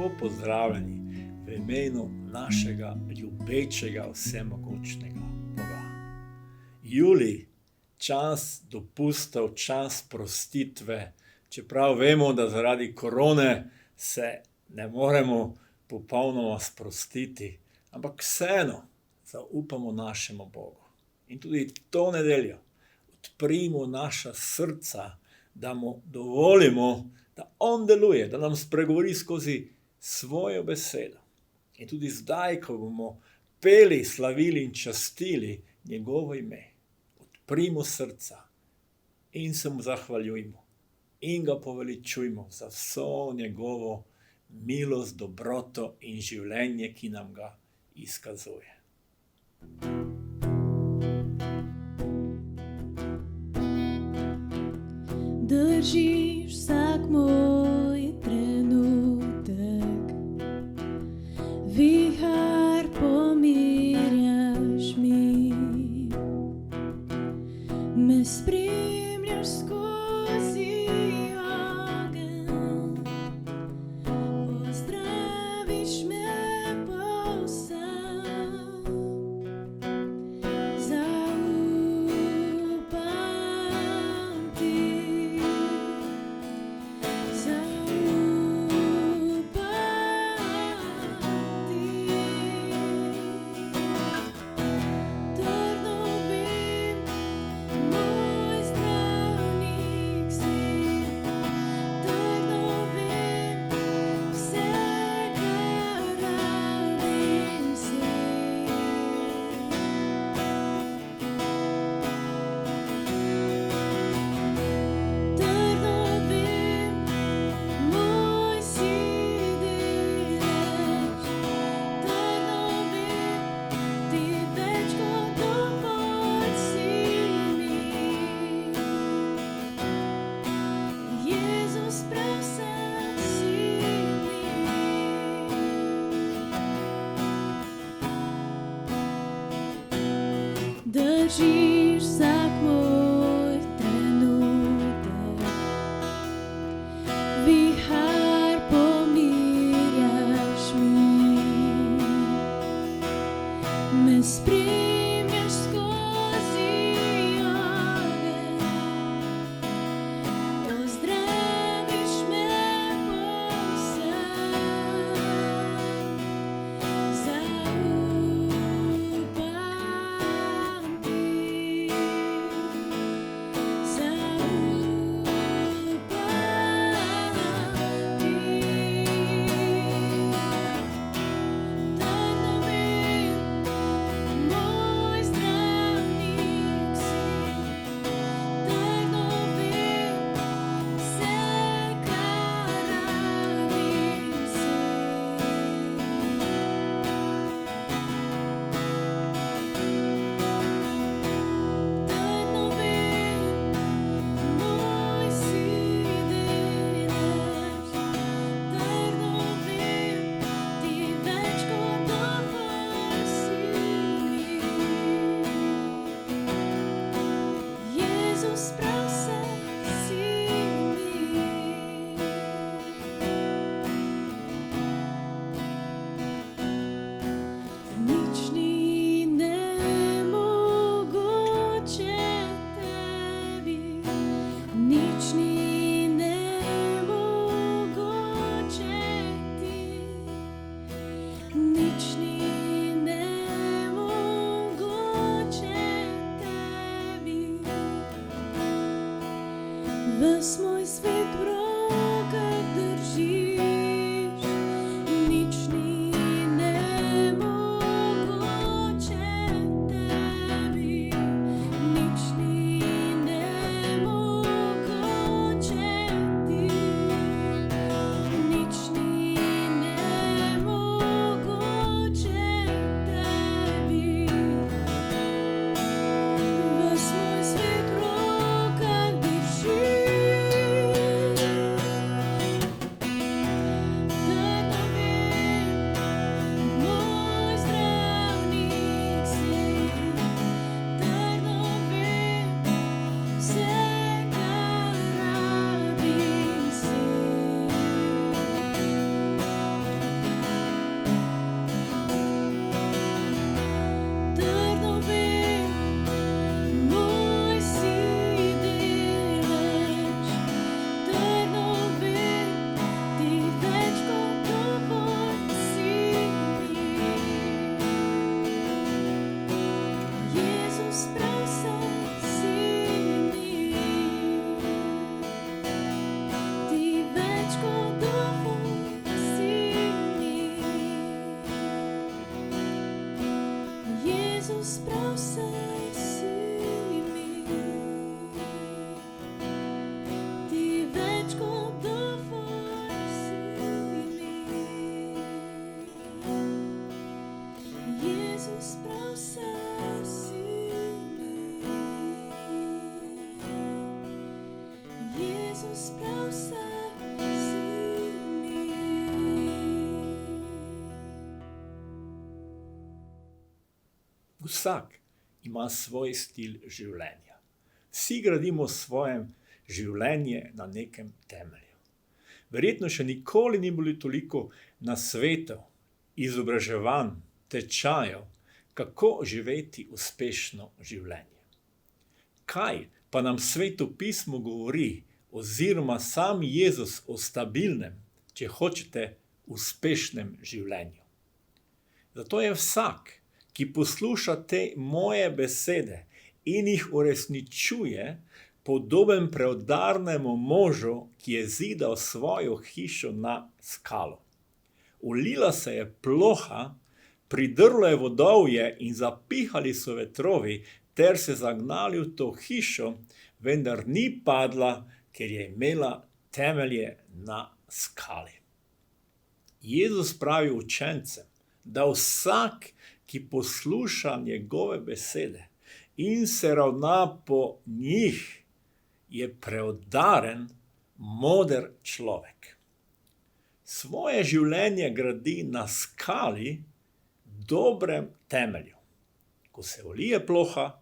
lepo pozdravljeni v imenu našega ljubečega vsemogočnega Boga. Julij, čas dopustov, čas prostitve, čeprav vemo, da zaradi korone se ne moremo popolnoma sprostiti, ampak vseeno zaupamo našemu Bogu. In tudi to nedeljo odprimo naša srca, da mu dovolimo, da on deluje, da nam spregovori skozi svojo besedo. In tudi zdaj, ko bomo peli, slavili in častili njegovo ime, odprimo srca in se mu zahvaljujmo in ga poveličujmo za vso njegovo milost, dobroto in življenje, ki nam ga izkazuje. Držiš vsak moj trenutek, vihar pomirjaš mi, me spremljaš skozi ogenj, ozdraviš me povsem, zaupam ti. Držiš vsak moj trenutek, vihar pomirjaš mi, me spremljaš skozi ogenj, ozdraviš me povsem, zaupam ti. Jezus, prav vse si mi. Ti več kot dovolj si mi. Jezus, prav vse si mi. Jezus, prav vse si mi. Vsak ima svoj stil življenja. Vsi gradimo svoje življenje na nekem temelju. Verjetno še nikoli ni bilo toliko nasvetov, izobraževanj, tečajev, kako živeti uspešno življenje. Kaj pa nam Sveto pismo govori, oziroma sam Jezus o stabilnem, če hočete, uspešnem življenju? Zato je vsak, ki posluša te moje besede in jih uresničuje, podoben preudarnemu možu, ki je zidal svojo hišo na skalo. Ulila se je ploha, pridrlo je vodovje in zapihali so vetrovi, ter se zagnali v to hišo, vendar ni padla, ker je imela temelje na skali. Jezus pravi učencem, da vsak, ki posluša njegove besede in se ravna po njih, je preudaren, moder človek. Svoje življenje gradi na skali, dobrem temelju. Ko se ulije ploha,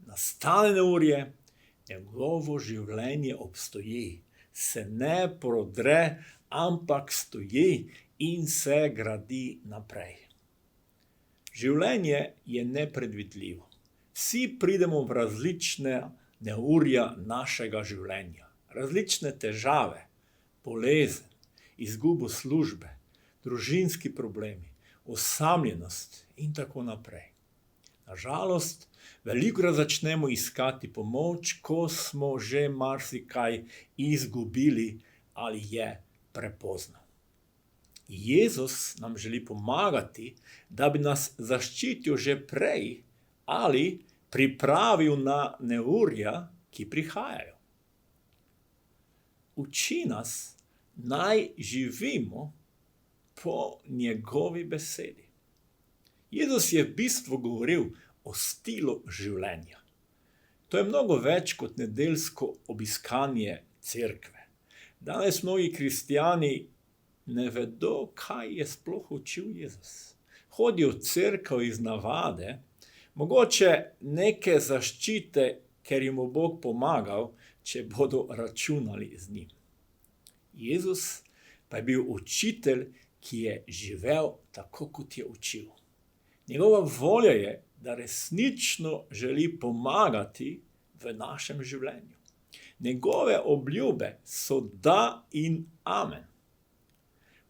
nastane neurje, njegovo življenje obstoji, se ne prodre, ampak stoji in se gradi naprej. Življenje je nepredvidljivo. Vsi pridemo v različne neurja našega življenja, različne težave, bolezen, izgubo službe, družinski problemi, osamljenost in tako naprej. Nažalost, velikokrat začnemo iskati pomoč, ko smo že marsikaj izgubili ali je prepozno. Jezus nam želi pomagati, da bi nas zaščitil že prej ali pripravil na neurja, ki prihajajo. Uči nas, naj živimo po njegovi besedi. Jezus je v bistvu govoril o stilu življenja. To je mnogo več kot nedeljsko obiskanje cerkve. Danes mnogi kristjani ne vedo, kaj je sploh učil Jezus. Hodijo v cerkev iz navade, mogoče neke zaščite, ker jim bo Bog pomagal, če bodo računali z njim. Jezus pa je bil učitelj, ki je živel tako, kot je učil. Njegova volja je, da resnično želi pomagati v našem življenju. Njegove obljube so da in amen.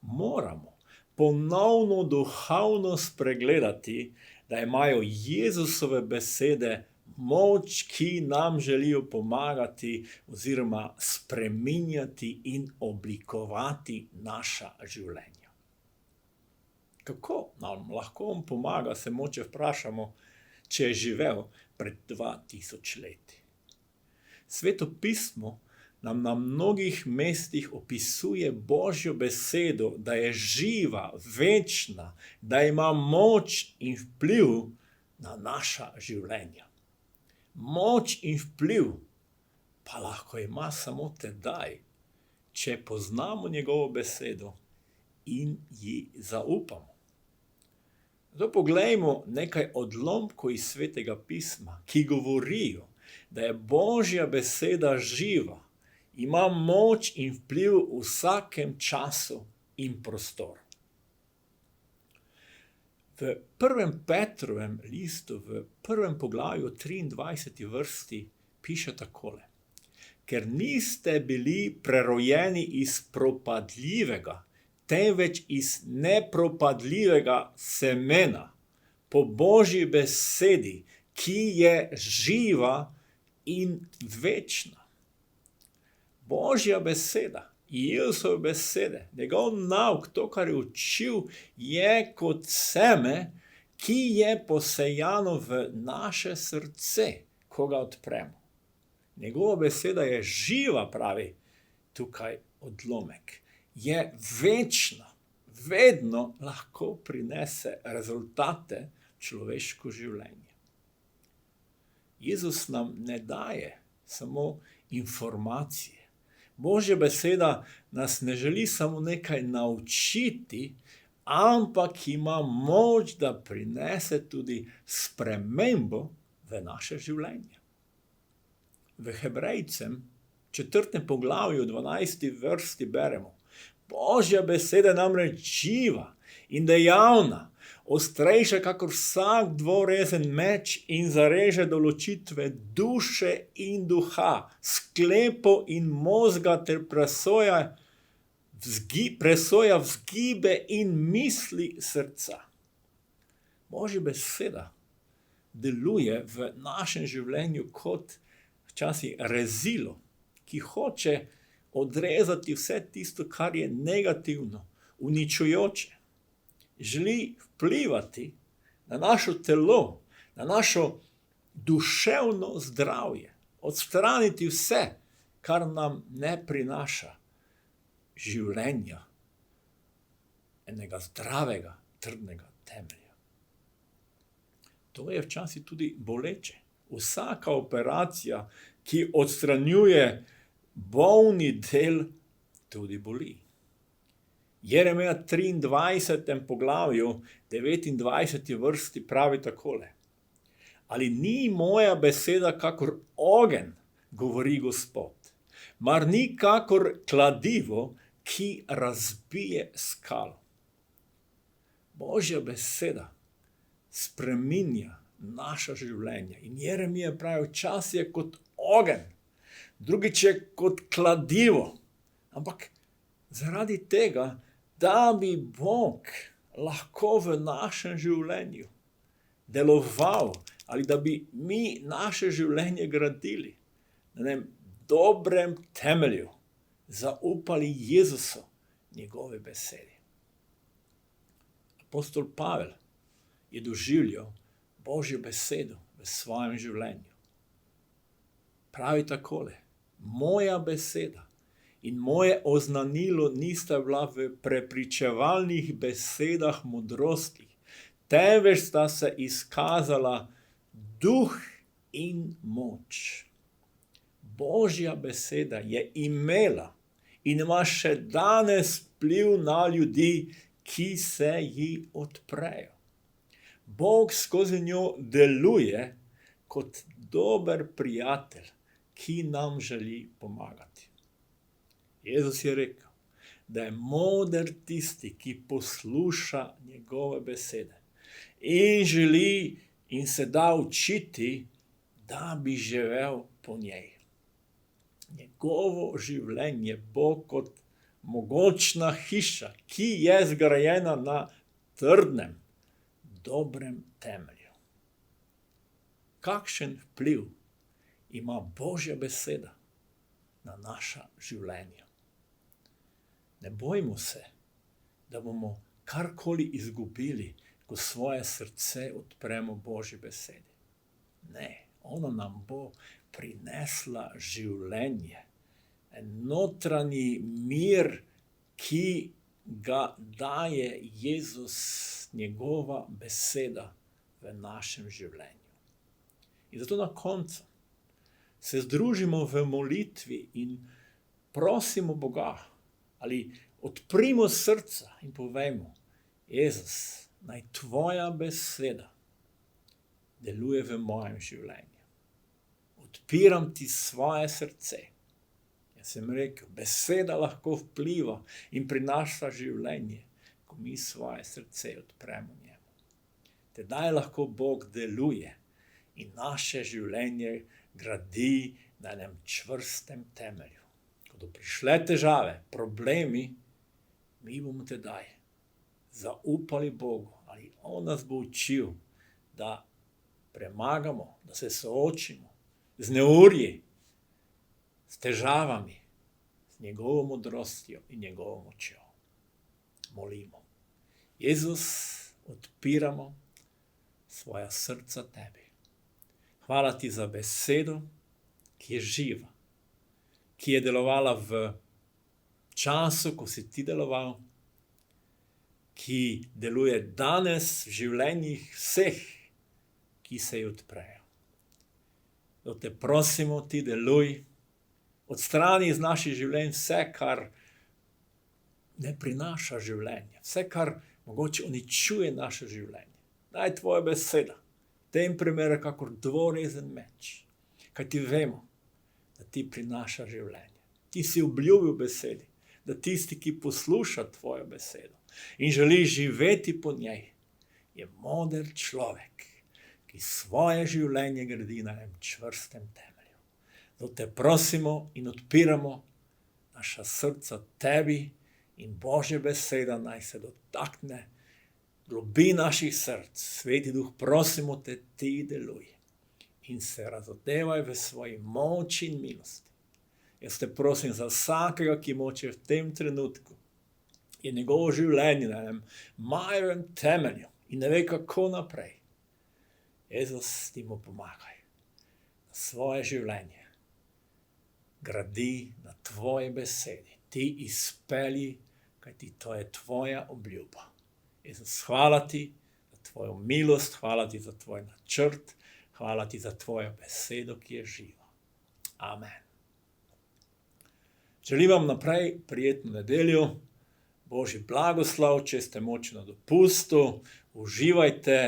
Moramo ponovno duhovno spregledati, da imajo Jezusove besede moč, ki nam želijo pomagati oziroma spreminjati in oblikovati naša življenja. Kako nam lahko on pomaga, se moče vprašamo, če je živel pred 2000 leti. Sveto pismo nam na mnogih mestih opisuje Božjo besedo, da je živa, večna, da ima moč in vpliv na naša življenja. Moč in vpliv pa lahko ima samo tedaj, če poznamo njegovo besedo in ji zaupamo. Zato poglejmo nekaj odlomkov iz Svetega pisma, ki govorijo, da je Božja beseda živa, ima moč in vpliv v vsakem času in prostoru. V 1. Petrovem listu, v 1. poglavju 23. vrsti piše takole: Ker niste bili prerojeni iz propadljivega, temveč iz nepropadljivega semena, po Božji besedi, ki je živa in večna. Božja beseda, Jezusove besede, njegov nauk, to, kar je učil, je kot seme, ki je posejano v naše srce, ko ga odpremo. Njegova beseda je živa, pravi tukaj odlomek. Je večna, vedno lahko prinese rezultate človeško življenje. Jezus nam ne daje samo informacije. Božja beseda nas ne želi samo nekaj naučiti, ampak ima moč, da prinese tudi spremembo v naše življenje. V Hebrejcem 4. poglavju 12. vrsti beremo: Božja beseda je namreč živa in dejavna, ostrejša kakor vsak dvorezen meč in zareže do ločitve duše in duha, sklepov in možga ter presoja vzgibe in misli srca. Božja beseda deluje v našem življenju kot včasih rezilo, ki hoče odrezati vse tisto, kar je negativno, uničujoče. Želi vplivati na naše telo, na našo duševno zdravje, odstraniti vse, kar nam ne prinaša življenja, enega zdravega, trdnega temelja. To je včasih tudi boleče. Vsaka operacija, ki odstranjuje bolni del, tudi boli. Jeremija 23. poglavju 29. vrsti pravi takole: Ali ni moja beseda kakor ogenj, govori Gospod, mar ni kakor kladivo, ki razbije skalo. Božja beseda spreminja naša življenja. In Jeremija pravi, včasih je kot ogenj, drugič je kot kladivo. Ampak zaradi tega, da bi Bog lahko v našem življenju deloval, ali da bi mi naše življenje gradili na enem dobrem temelju, zaupali Jezusu, njegove besedi. Apostol Pavel je doživljal Božjo besedo v svojem življenju. Pravi takole: Moja beseda in moje oznanilo nista bila v prepričevalnih besedah modrosti, temveč sta se izkazala duh in moč. Božja beseda je imela in ima še danes vpliv na ljudi, ki se ji odprejo. Bog skozi njo deluje kot dober prijatelj, ki nam želi pomagati. Jezus je rekel, da je moder tisti, ki posluša njegove besede in želi in se da učiti, da bi živel po njej. Njegovo življenje bo kot mogočna hiša, ki je zgrajena na trdnem, dobrem temelju. Kakšen vpliv ima Božja beseda na naša življenja? Ne bojmo se, da bomo karkoli izgubili, ko svoje srce odpremo Božji besedi. Ne, ona nam bo prinesla življenje, en notranji mir, ki ga daje Jezus, njegova beseda v našem življenju. In zato na koncu se združimo v molitvi in prosimo Boga, ali odprimo srca in povejmo: Jezus, naj tvoja beseda deluje v mojem življenju. Odpiram ti svoje srce. Jaz sem rekel, beseda lahko vpliva in prinaša življenje, ko mi svoje srce odpremo njemu. Tedaj lahko Bog deluje in naše življenje gradi na enem čvrstem temelju. Ko bodo prišle težave, problemi, mi bomo tedaj zaupali Bogu, ali on nas bo učil, da premagamo, da se soočimo z neurji, s težavami, s njegovo modrostjo in njegovo močjo. Molimo. Jezus, odpiramo svoja srca tebi. Hvala ti za besedo, ki je živa, ki je delovala v času, ko si ti deloval, ki deluje danes v življenjih vseh, ki se ji odprejo. Zato te prosimo, ti deluj, odstrani iz naših življenj vse, kar ne prinaša življenja, vse, kar mogoče uničuje naše življenje. Naj tvoja beseda, v tem primeru kakor dvorezen meč, kaj ti vemo, da ti prinaša življenje. Ti si obljubil besedi, da tisti, ki posluša tvojo besedo in želi živeti po njej, je moder človek, ki svoje življenje gradi na enem čvrstem temelju. Zato te prosimo in odpiramo naša srca tebi in Božja beseda naj se dotakne globi naših src. Sveti Duh, prosimo te, ti deluj in se razodevaj v svoji moči in milosti. Jaz te prosim za vsakega, ki moče v tem trenutku je njegovo življenje na enem majevem temelju in ne ve, kako naprej. Jezus, ti mu pomagaj, da svoje življenje gradi na tvoji besedi. Ti izpelji, kajti to je tvoja obljuba. Jezus, hvala ti za tvojo milost, hvala ti za tvoj načrt, hvala ti za tvojo besedo, ki je živa. Amen. Želim vam naprej prijetno nedeljo, Božji blagoslov, če ste moči na dopustu, uživajte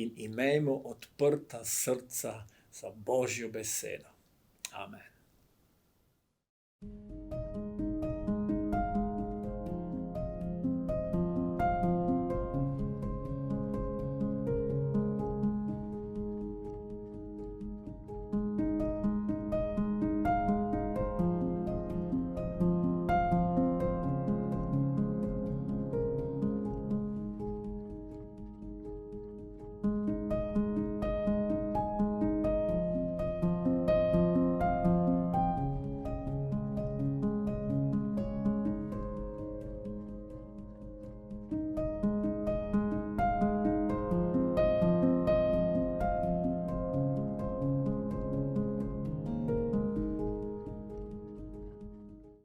in imejmo odprta srca za Božjo besedo. Amen.